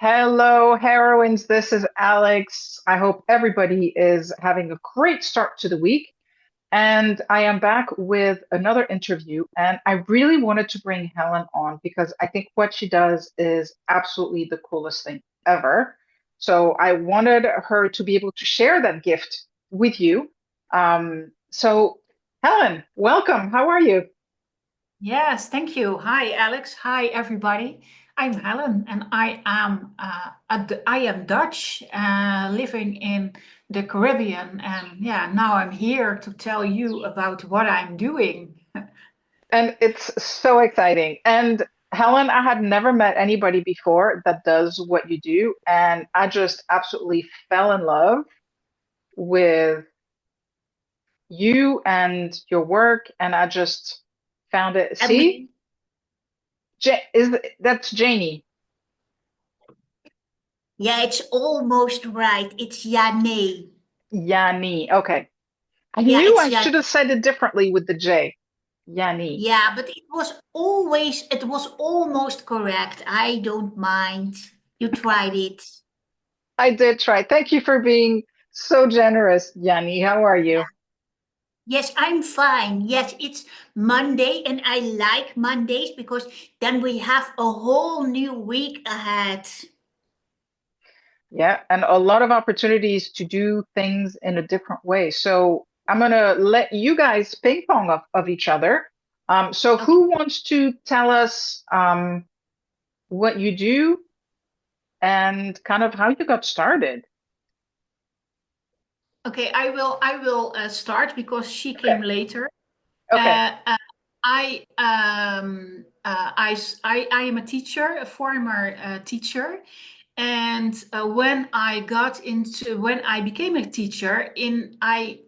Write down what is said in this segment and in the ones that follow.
Hello, heroines. This is Alex. I hope everybody is having a great start to the week. And I am back with another interview. And I really wanted to bring Helen on because I think what she does is absolutely the coolest thing ever. So I wanted her to be able to share that gift with you. So, Helen, welcome. How are you? Yes, thank you. Hi, Alex. Hi, everybody. I'm Helen, and I am Dutch, living in the Caribbean, and yeah, now I'm here to tell you about what I'm doing. And it's so exciting. And Helen, I had never met anybody before that does what you do. And I just absolutely fell in love with you and your work. And I just found it. And See, that's Janie. Yeah, it's almost right. It's JaNee. Jannie. Okay. I Yeah, knew it's I Jan. should have said it differently with the J. Jannie. Yeah, but it was almost correct. I don't mind. You tried it. I did try. Thank you for being so generous, Jannie. How are Yeah. you? Yes, I'm fine. Yes, it's Monday and I like Mondays because then we have a whole new week ahead. Yeah, and a lot of opportunities to do things in a different way. So I'm gonna let you guys ping pong of each other. So Okay. who wants to tell us what you do and kind of how you got started? Okay, I will start because she came Okay, later. okay, Uh, uh, I am a teacher, a former teacher, and when I became a teacher, I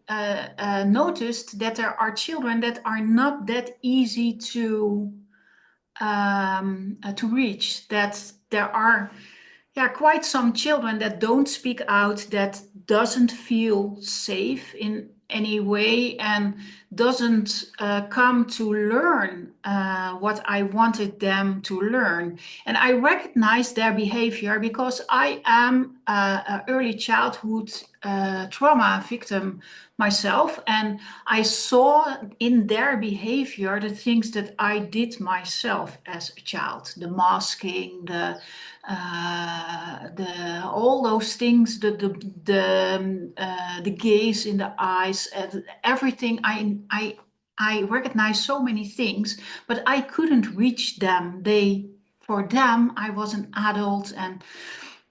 noticed that there are children that are not that easy to reach. That there are quite some children that don't speak out, that doesn't feel safe in any way, and doesn't come to learn what I wanted them to learn. And I recognize their behavior because I am an early childhood trauma victim myself, and I saw in their behavior the things that I did myself as a child, the masking, the all those things, the gaze in the eyes, and everything. I recognize so many things, but I couldn't reach them. For them, I was an adult, and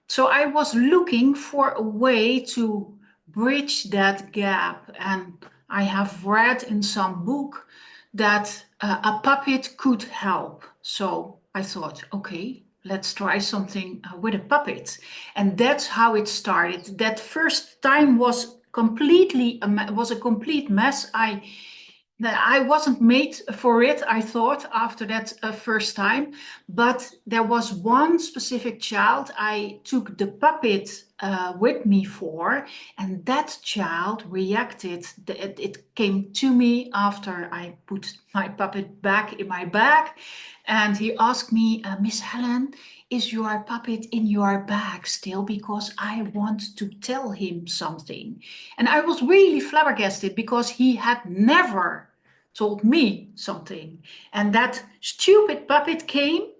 so I was looking for a way to bridge that gap. And I have read in some book that a puppet could help. So I thought, okay, let's try something with a puppet. And that's how it started. That first time was was a complete mess. I wasn't made for it, I thought, after that first time. But there was one specific child I took the puppet with me for, and that child reacted. It came to me after I put my puppet back in my bag, and he asked me, Miss Helen, is your puppet in your bag still? Because I want to tell him something. And I was really flabbergasted because he had never told me something. And that stupid puppet came.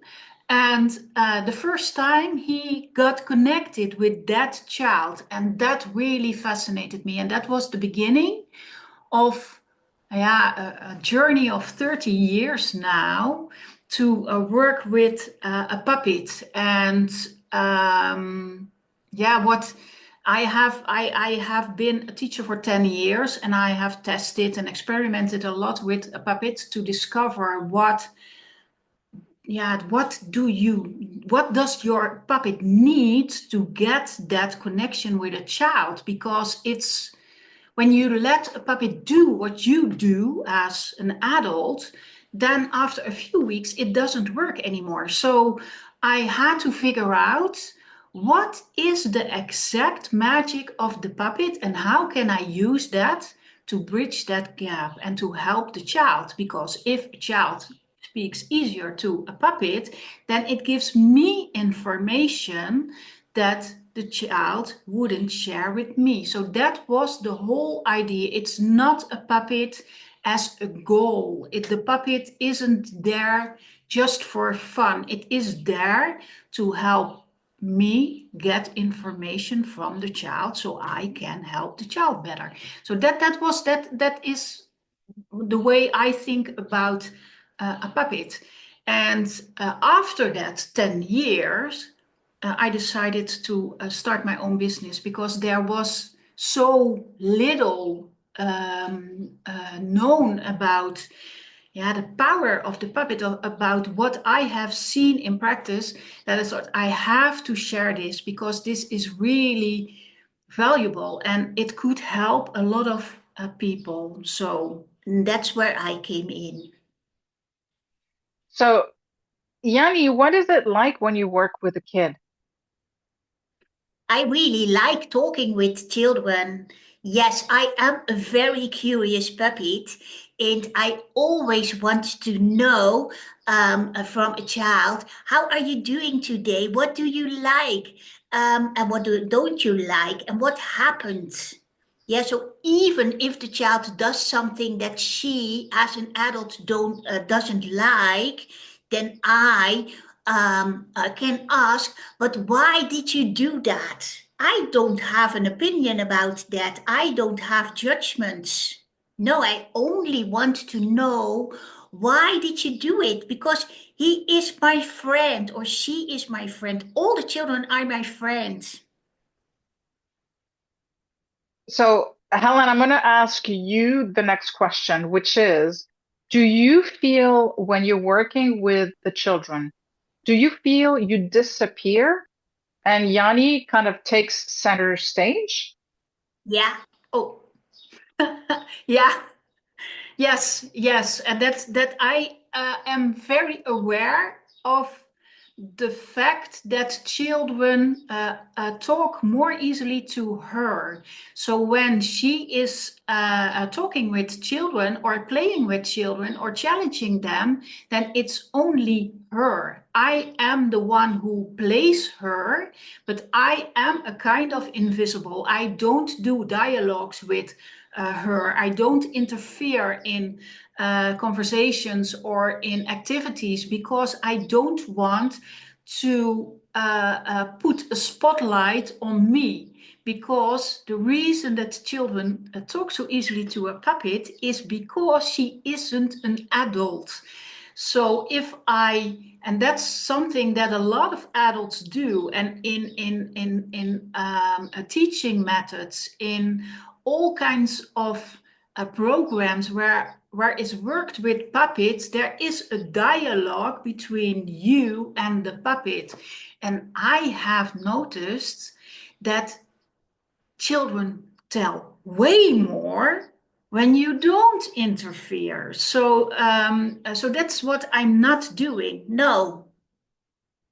And the first time he got connected with that child, and that really fascinated me. And that was the beginning of a journey of 30 years now to work with a puppet. And what I have been a teacher for 10 years, and I have tested and experimented a lot with a puppet to discover what does your puppet need to get that connection with a child? Because it's when you let a puppet do what you do as an adult, then after a few weeks, it doesn't work anymore. So I had to figure out what is the exact magic of the puppet and how can I use that to bridge that gap and to help the child. Because if a child speaks easier to a puppet, then it gives me information that the child wouldn't share with me. So that was the whole idea. It's not a puppet as a goal. The puppet isn't there just for fun. It is there to help me get information from the child so I can help the child better. So that is the way I think about a puppet. And after that 10 years, I decided to start my own business because there was so little known about the power of the puppet, about what I have seen in practice, that I thought I have to share this because this is really valuable and it could help a lot of people. So That's where I came in. So, Jannie, what is it like when you work with a kid? I really like talking with children. Yes, I am a very curious puppet, and I always want to know from a child, how are you doing today? What do you like? And what don't you like? And what happened? Yeah, so even if the child does something that she, as an adult, don't doesn't like, then I can ask, but why did you do that? I don't have an opinion about that. I don't have judgments. No, I only want to know, why did you do it? Because he is my friend or she is my friend. All the children are my friends. So, Helen, I'm going to ask you the next question, which is, do you feel when you're working with the children, do you feel you disappear and Jannie kind of takes center stage? Yeah. oh yeah. Yes, and that I am very aware of the fact that children talk more easily to her. So when she is talking with children or playing with children or challenging them, then it's only her. I am the one who plays her, but I am a kind of invisible. I don't do dialogues with her. I don't interfere in conversations or in activities because I don't want to put a spotlight on me. Because the reason that children talk so easily to a puppet is because she isn't an adult. So if I, and that's something that a lot of adults do, and in teaching methods, in all kinds of programs where it's worked with puppets, there is a dialogue between you and the puppet. And I have noticed that children tell way more when you don't interfere. So that's what I'm not doing. No,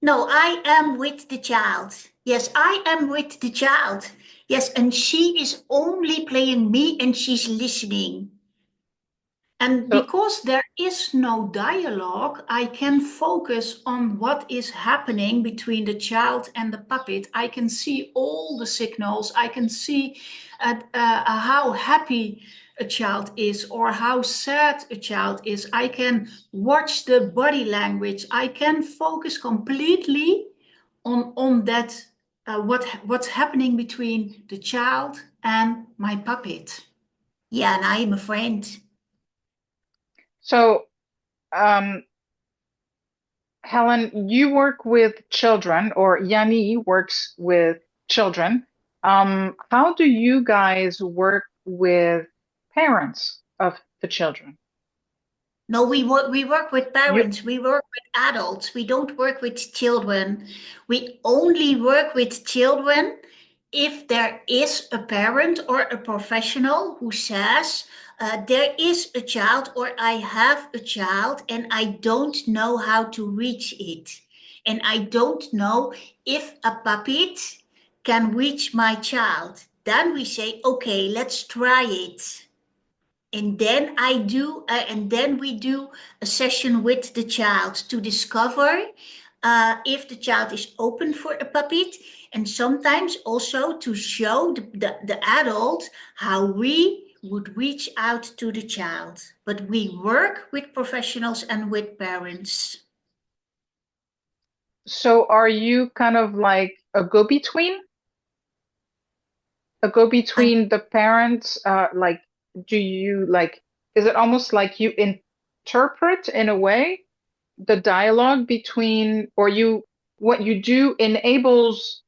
no, I am with the child. Yes, I am with the child. Yes, and she is only playing me and she's listening. And So, because there is no dialogue, I can focus on what is happening between the child and the puppet. I can see all the signals. I can see how happy a child is or how sad a child is. I can watch the body language. I can focus completely on that, what's happening between the child and my puppet. Yeah, and I am a friend. so, um, Helen, you work with children, or Jannie works with children. How do you guys work with parents of the children? No, we work with You, parents, we work with adults, we don't work with children. We only work with children if there is a parent or a professional who says, there is a child or I have a child and I don't know how to reach it. And I don't know if a puppet can reach my child. Then we say, okay, let's try it. And then and then we do a session with the child to discover if the child is open for a puppet, and sometimes also to show the adult how we would reach out to the child. But we work with professionals and with parents. So are you kind of like a go-between? A go-between the parents? Like, do you like, is it almost like you interpret in a way the dialogue between, or you, what you do enables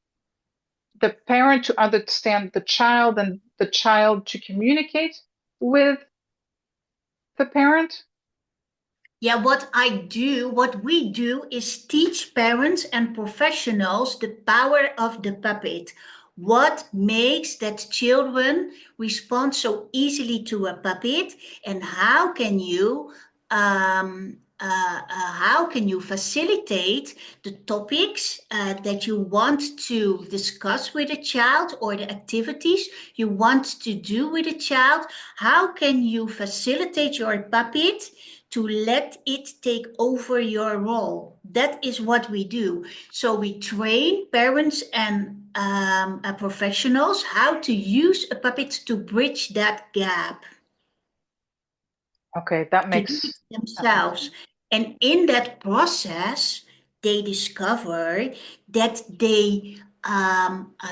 the parent to understand the child and the child to communicate with the parent? Yeah, what we do is teach parents and professionals the power of the puppet. What makes that children respond so easily to a puppet, and how can you facilitate the topics that you want to discuss with a child, or the activities you want to do with a child? How can you facilitate your puppet to let it take over your role? That is what we do. So we train parents and professionals how to use a puppet to bridge that gap, Okay, to do it that makes themselves. sense. And in that process, they discover that they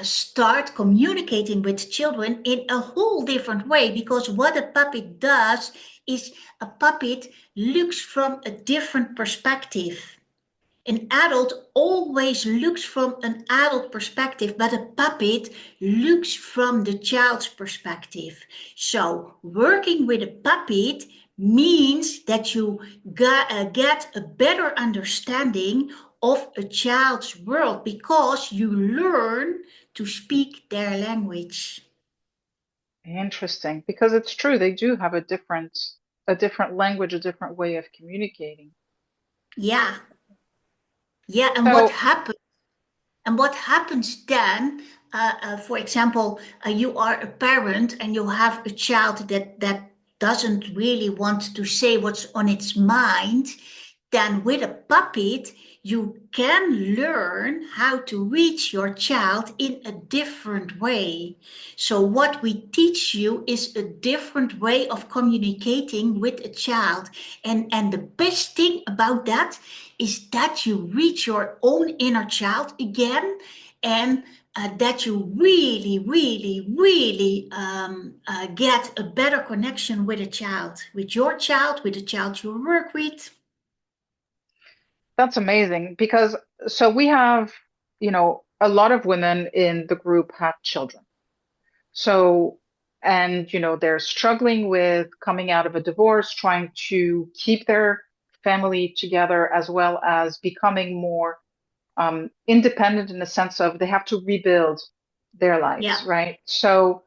start communicating with children in a whole different way, because what a puppet does is a puppet looks from a different perspective. An adult always looks from an adult perspective, but a puppet looks from the child's perspective. So, working with a puppet means that you get a better understanding of a child's world, because you learn to speak their language. Interesting, because it's true, they do have a different language, a different way of communicating. Yeah, yeah. So, And what happens then, for example, you are a parent and you have a child that doesn't really want to say what's on its mind, then with a puppet, you can learn how to reach your child in a different way. So, what we teach you is a different way of communicating with a child. And the best thing about that is that you reach your own inner child again, and that you really, really, really get a better connection with a child, with your child, with the child you work with. that's amazing because so we have, a lot of women in the group have children. So, and they're struggling with coming out of a divorce, trying to keep their family together, as well as becoming more independent in the sense of they have to rebuild their lives, Yeah, right? So,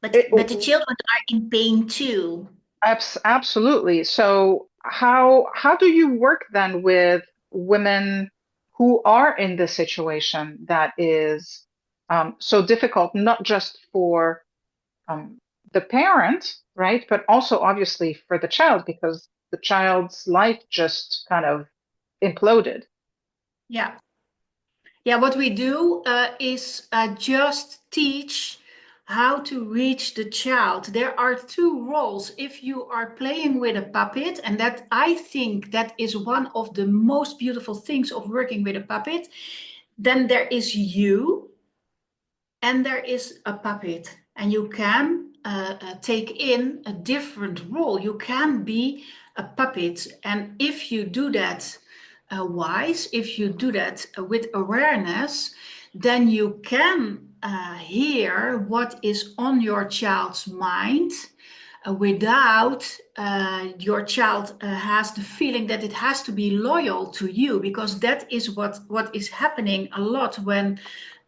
but it, but the children are in pain too. absolutely. So, how do you work then with women who are in this situation that is so difficult, not just for um, the parent, right? But also obviously for the child because the child's life just kind of imploded. Yeah. Yeah, what we do is just teach how to reach the child. There are two roles. If you are playing with a puppet, and that I think that is one of the most beautiful things of working with a puppet, then there is you and there is a puppet, and you can take in a different role. You can be a puppet, and if you do that wise, if you do that with awareness, then you can hear what is on your child's mind without your child has the feeling that it has to be loyal to you, because that is what is happening a lot when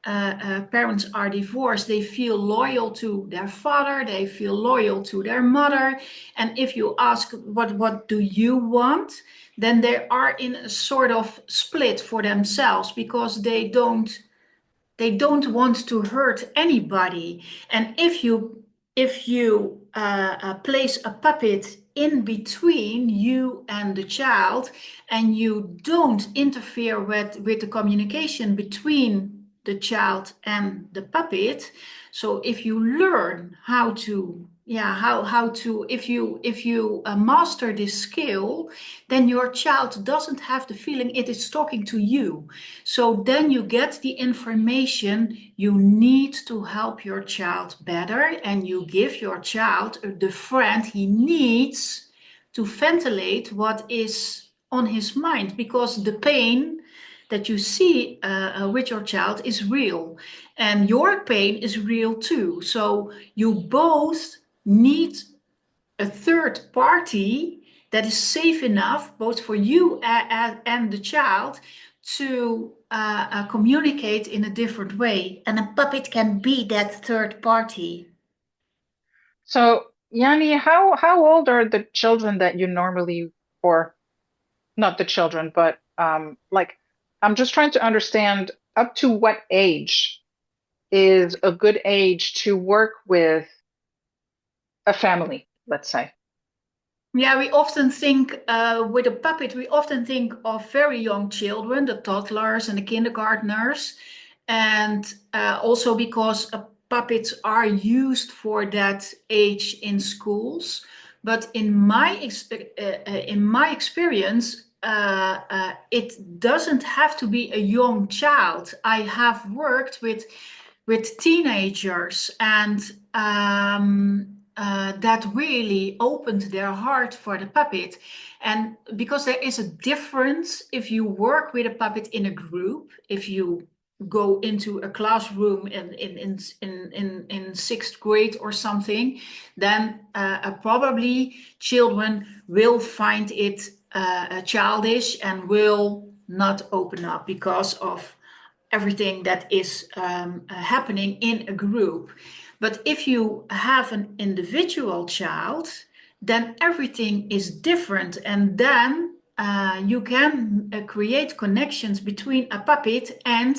parents are divorced. They feel loyal to their father, they feel loyal to their mother, and if you ask what do you want, then they are in a sort of split for themselves, because they don't want to hurt anybody. And if you place a puppet in between you and the child, and you don't interfere with the communication between the child and the puppet. So if you learn how to, if you master this skill, then your child doesn't have the feeling it is talking to you. So then you get the information you need to help your child better, and you give your child the friend he needs to ventilate what is on his mind, because the pain that you see with your child is real, and your pain is real too. So you both need a third party that is safe enough, both for you and the child, to communicate in a different way. And a puppet can be that third party. So, Jannie, how old are the children that you normally, or not the children, but like I'm just trying to understand up to what age is a good age to work with a family, let's say. Yeah, we often think with a puppet, we often think of very young children, the toddlers and the kindergartners. And also because puppets are used for that age in schools. But in my experience, it doesn't have to be a young child. I have worked with teenagers, and that really opened their heart for the puppet. And because there is a difference if you work with a puppet in a group, if you go into a classroom in sixth grade or something, then probably children will find it childish and will not open up because of everything that is happening in a group. But if you have an individual child, then everything is different. And then you can create connections between a puppet and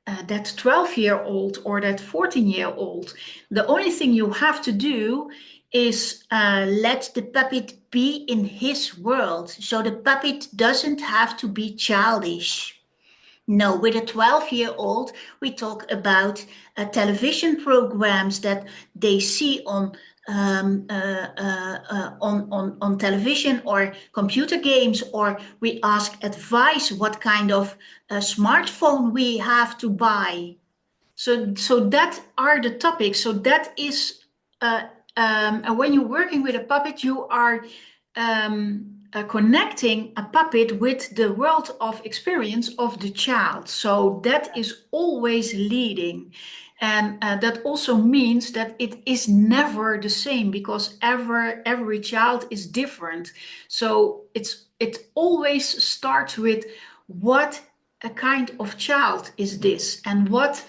that 12-year-old or that 14-year-old. The only thing you have to do is Let the puppet be in his world. So the puppet doesn't have to be childish. No, with a 12-year-old, we talk about television programs that they see on television, or computer games, or we ask advice what kind of smartphone we have to buy. So that are the topics. So that is when you're working with a puppet, you are connecting a puppet with the world of experience of the child. So that is always leading. And that also means that it is never the same, because every child is different. So it always starts with what a kind of child is this, and what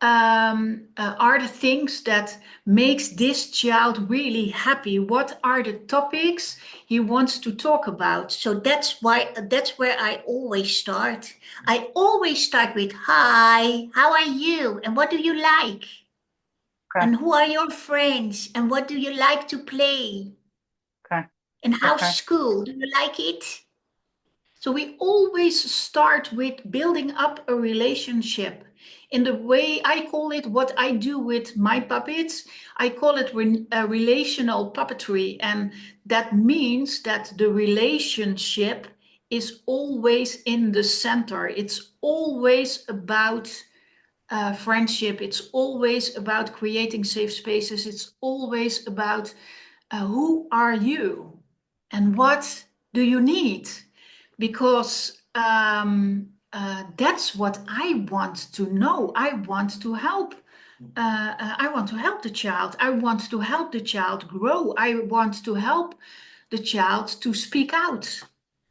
are the things that makes this child really happy? What are the topics he wants to talk about? So that's where I always start. I always start with, "Hi, how are you? And what do you like? Okay, And who are your friends? And what do you like to play? okay, And how's okay, school? Do you like it?" So we always start with building up a relationship. In the way I call it, what I do with my puppets, I call it relational puppetry. And that means that the relationship is always in the center. It's always about friendship. It's always about creating safe spaces. It's always about who are you and what do you need? Because that's what I want to know. I want to help. I want to help the child. I want to help the child grow. I want to help the child to speak out.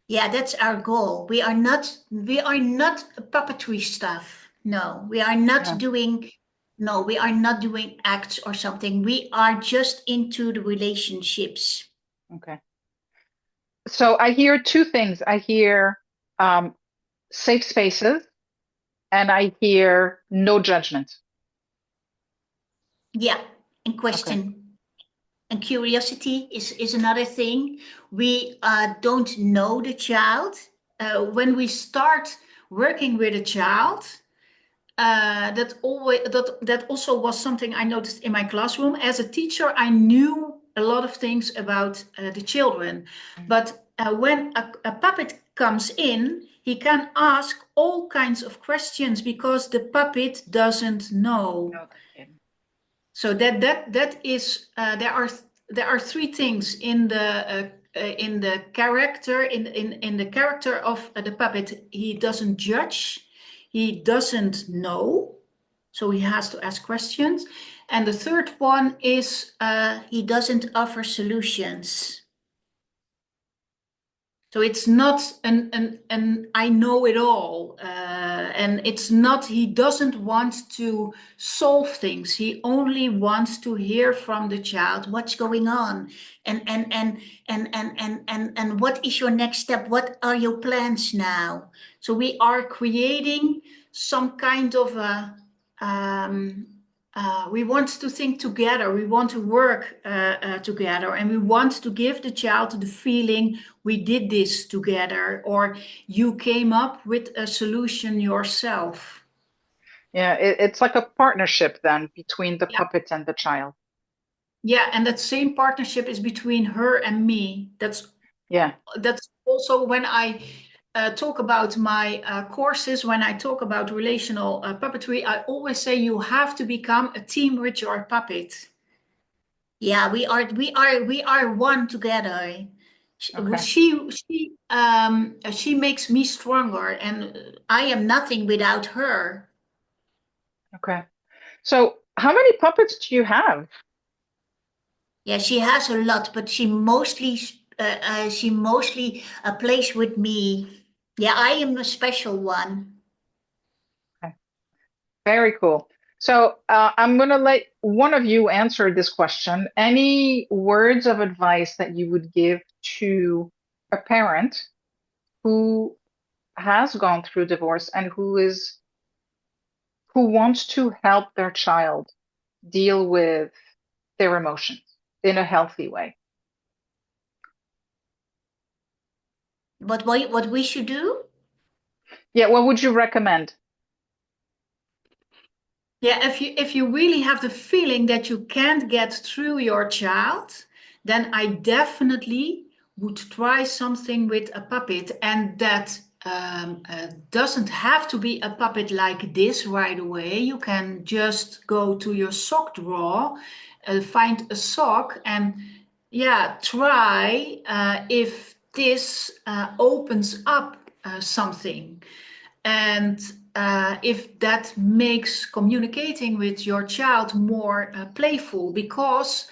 Yeah, that's our goal. We are not puppetry stuff. No, we are not yeah, doing no, we are not doing acts or something. We are just into the relationships. okay. So I hear two things. I hear um, safe spaces, and I hear no judgment. Yeah, in Okay, question. And curiosity is another thing. We don't know the child. When we start working with a child, that also was something I noticed in my classroom. As a teacher, I knew a lot of things about the children, but when a puppet comes in, he can ask all kinds of questions because the puppet doesn't know. No, the kid. So that is there are three things in the character in the character of the puppet. He doesn't judge, he doesn't know, so he has to ask questions. And the third one is He doesn't offer solutions. so it's not an I know it all, and it's not he doesn't want to solve things. He only wants to hear from the child What's going on? And what is your next step? What are your plans now? So we are creating some kind of a, we want to think together, we want to work together, and we want to give the child the feeling we did this together, or you came up with a solution yourself. Yeah, it's like a partnership then between the Yeah. puppet and the child. Yeah, and that same partnership is between her and me. Yeah. That's also when I talk about my courses, when I talk about relational puppetry, I always say you have to become a team with your puppet. Yeah, we are one together. Okay. She makes me stronger, and I am nothing without her. Okay. So how many puppets do you have? Yeah, she has a lot, but she mostly plays with me. Yeah, I am a special one. Okay. Very cool. So I'm going to let one of you answer this question. Any words of advice that you would give to a parent who has gone through divorce and who wants to help their child deal with their emotions in a healthy way? What we should do? Yeah, what would you recommend? Yeah, if you really have the feeling that you can't get through your child, then I definitely would try something with a puppet, and that doesn't have to be a puppet like this right away. You can just go to your sock drawer, find a sock, and yeah, try if this opens up something. And if that makes communicating with your child more playful, because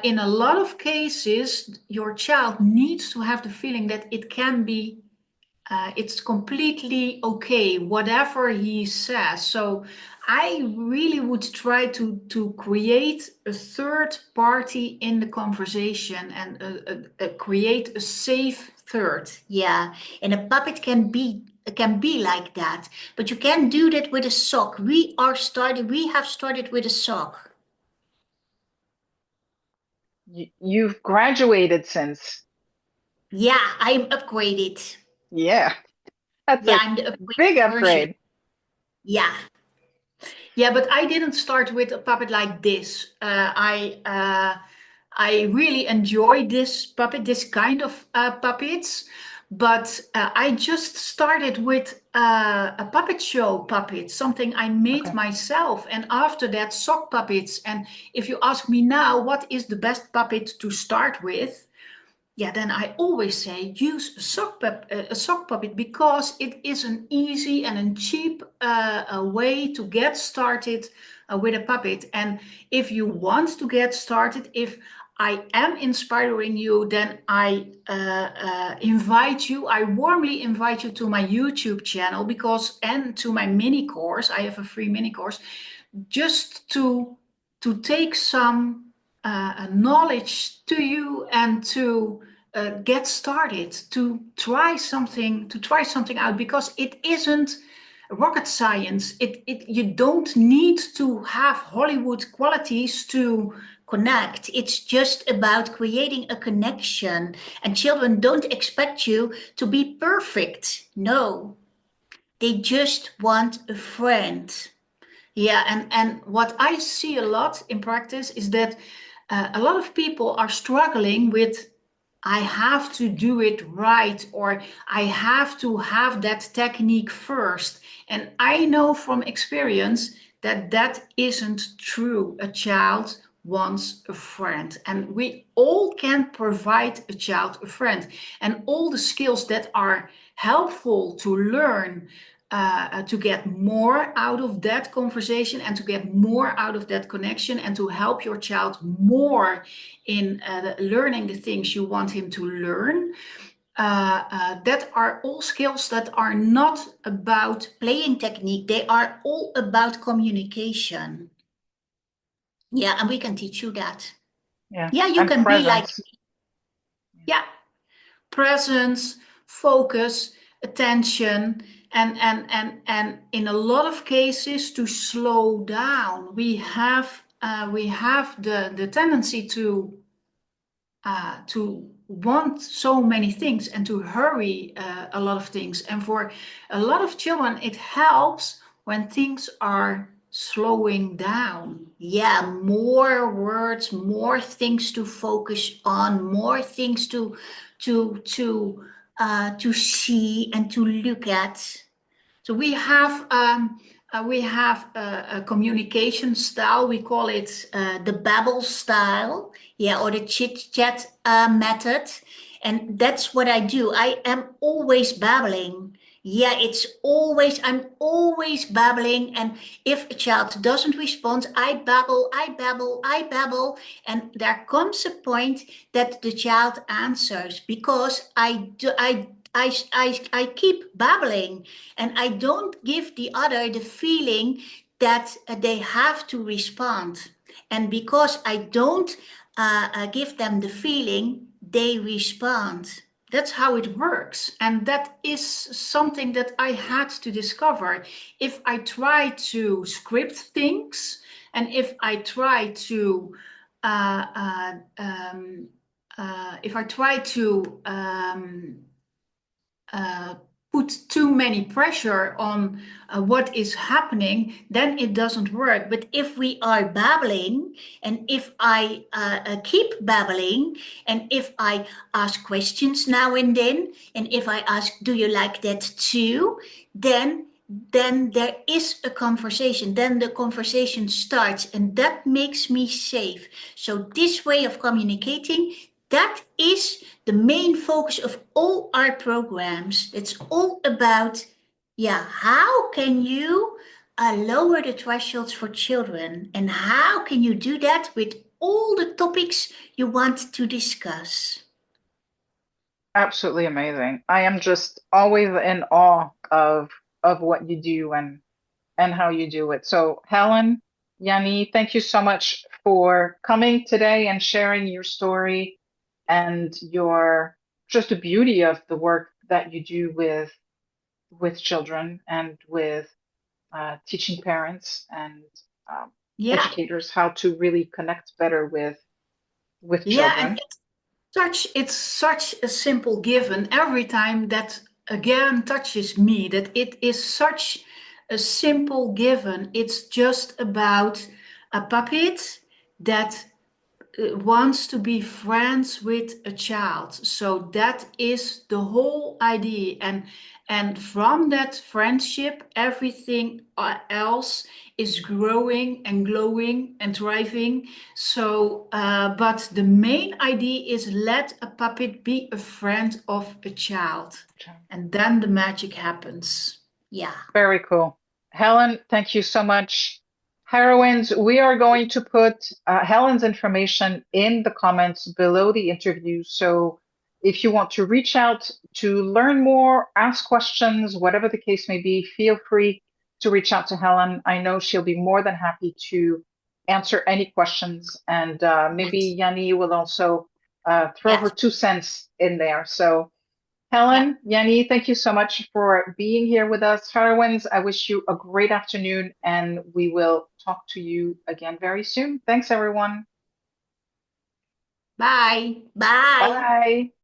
in a lot of cases, your child needs to have the feeling that it can be, it's completely okay, whatever he says. So I really would try to create a third party in the conversation, and create a safe third. Yeah, and a puppet can be like that, but you can do that with a sock. We have started with a sock. You've graduated since. Yeah, I'm upgraded. Yeah, that's Yeah, a I'm the big upgraded version. upgrade. Yeah. Yeah, but I didn't start with a puppet like this. I really enjoy this puppet, this kind of puppets. But I just started with a puppet show puppet, something I made Okay. myself. And after that, sock puppets. And if you ask me now, what is the best puppet to start with? Yeah, then I always say use a sock puppet, because it is an easy and a cheap a way to get started with a puppet. And if you want to get started, if I am inspiring you, then I warmly invite you to my YouTube channel, because and to my mini course. I have a free mini course just to take some knowledge to you, and to get started, to try something out, because it isn't rocket science. You don't need to have Hollywood qualities to connect. It's just about creating a connection. And children don't expect you to be perfect. No, they just want a friend. Yeah, and what I see a lot in practice is that a lot of people are struggling with I have to do it right, or I have to have that technique first. And I know from experience that that isn't true. A child wants a friend, and we all can provide a child a friend. And all the skills that are helpful to learn to get more out of that conversation and to get more out of that connection and to help your child more in learning the things you want him to learn. That are all skills that are not about playing technique, they are all about communication. Yeah, and we can teach you that. Yeah. Yeah, you And can be like, presence. yeah, presence, focus, attention, and in a lot of cases to slow down. We have the tendency to want so many things and to hurry a lot of things. And for a lot of children, it helps when things are slowing down. yeah, more words, more things to focus on, more things to see and to look at. So we have a communication style. We call it The Babble style, yeah, or the chit chat method. And that's what I do. I am always babbling. Yeah, I'm always babbling. And if a child doesn't respond, I babble, I babble, I babble. And there comes a point that the child answers because I keep babbling and I don't give the other the feeling that they have to respond. And because I don't give them the feeling, they respond. That's how it works. And that is something that I had to discover. If I try to script things and if I try to uh, uh, um, if I try to uh, put too many pressure on what is happening, then it doesn't work. But if we are babbling, and if I keep babbling, and if I ask questions now and then, and if I ask, do you like that too? Then there is a conversation. Then the conversation starts, and that makes me safe. So this way of communicating, that is the main focus of all our programs. It's all about, yeah, how can you lower the thresholds for children, and how can you do that with all the topics you want to discuss? Absolutely amazing. I am just always in awe of what you do and how you do it. So, Helen, Jannie, thank you so much for coming today and sharing your story and your just the beauty of the work that you do with children and with teaching parents and um, Yeah, educators how to really connect better with yeah, and children. it's such a simple given every time that again touches me, that it is such a simple given. It's just about a puppet that wants to be friends with a child. So that is the whole idea. And from that friendship, everything else is growing and glowing and thriving. So, but the main idea is let a puppet be a friend of a child. And then the magic happens. yeah. Very cool. Helen, thank you so much. Heroines, we are going to put Helen's information in the comments below the interview. So if you want to reach out to learn more, ask questions, whatever the case may be, feel free to reach out to Helen. I know she'll be more than happy to answer any questions. And maybe Yes, Jannie will also throw her yes, 2 cents in there. So yeah. Helen, Jannie, thank you so much for being here with us. Fairwinds, I wish you a great afternoon and we will talk to you again very soon. Thanks, everyone. Bye. Bye. Bye.